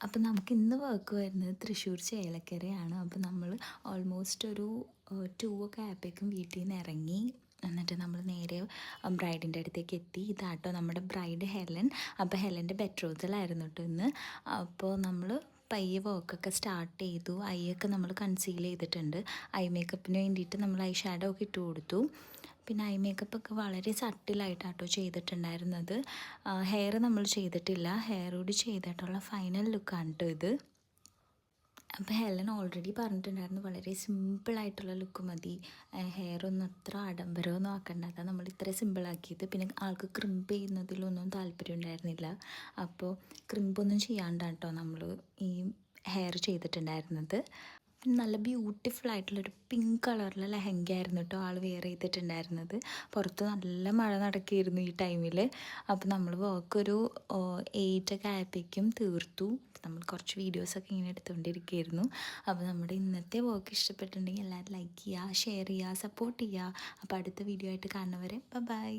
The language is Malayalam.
അപ്പം നമുക്ക് ഇന്ന് വർക്ക് വരുന്നത് തൃശ്ശൂർ ചേലക്കരയാണ്. അപ്പോൾ നമ്മൾ ഓൾമോസ്റ്റ് ഒരു 2 ഒക്കെ ആയപ്പോഴേക്കും വീട്ടിൽ നിന്ന് ഇറങ്ങി. എന്നിട്ട് നമ്മൾ നേരെ ബ്രൈഡിൻ്റെ അടുത്തേക്ക് എത്തി. ഇതാട്ടോ നമ്മുടെ ബ്രൈഡ് ഹെലൻ. അപ്പോൾ ഹെലൻ്റെ ബെട്രോസലായിരുന്നു കേട്ടോ ഇന്ന്. അപ്പോൾ നമ്മൾ പയ്യെ വർക്കൊക്കെ സ്റ്റാർട്ട് ചെയ്തു. ഐയൊക്കെ നമ്മൾ കൺസീൽ ചെയ്തിട്ടുണ്ട്. ഐ മേക്കപ്പിന് വേണ്ടിയിട്ട് നമ്മൾ ഐ ഷാഡോ ഒക്കെ ഇട്ട് കൊടുത്തു. പിന്നെ ഐ മേക്കപ്പൊക്കെ വളരെ സട്ടിലായിട്ടാട്ടോ ചെയ്തിട്ടുണ്ടായിരുന്നത്. ഹെയർ നമ്മൾ ചെയ്തിട്ടില്ല. ഹെയർ കൂടി ചെയ്തിട്ടുള്ള ഫൈനൽ ലുക്കാണ് കേട്ടോ ഇത്. അപ്പോൾ ഹെലൻ ഓൾറെഡി പറഞ്ഞിട്ടുണ്ടായിരുന്നു വളരെ സിമ്പിളായിട്ടുള്ള ലുക്ക് മതി, ഹെയറൊന്നും അത്ര ആഡംബരമൊന്നും ആക്കണ്ട. അതാണ് നമ്മൾ ഇത്ര സിമ്പിളാക്കിയത്. പിന്നെ ആൾക്ക് ക്രിമ്പ് ചെയ്യുന്നതിലൊന്നും താല്പര്യം ഉണ്ടായിരുന്നില്ല. അപ്പോൾ ക്രിമ്പൊന്നും ചെയ്യാണ്ടാണ് കേട്ടോ നമ്മൾ ഈ ഹെയർ ചെയ്തിട്ടുണ്ടായിരുന്നത്. നല്ല ബ്യൂട്ടിഫുൾ ആയിട്ടുള്ളൊരു പിങ്ക് കളറിലെ ലെഹങ്ക ആയിരുന്നു കേട്ടോ ആൾ വെയർ ചെയ്തിട്ടുണ്ടായിരുന്നത്. പുറത്ത് നല്ല മഴ നടക്കുകയായിരുന്നു ഈ ടൈമിൽ. അപ്പോൾ നമ്മൾ വർക്കൊരു 8 ഒക്കെ ആയപ്പോഴേക്കും തീർത്തു. നമ്മൾ കുറച്ച് വീഡിയോസൊക്കെ ഇങ്ങനെ എടുത്തുകൊണ്ടിരിക്കുകയായിരുന്നു. അപ്പോൾ നമ്മുടെ ഇന്നത്തെ വർക്ക് ഇഷ്ടപ്പെട്ടിട്ടുണ്ടെങ്കിൽ എല്ലാവരും ലൈക്ക് ചെയ്യുക, ഷെയർ ചെയ്യുക, സപ്പോർട്ട് ചെയ്യുക. അപ്പോൾ അടുത്ത വീഡിയോ ആയിട്ട് കാണുന്നവരെ ബൈ.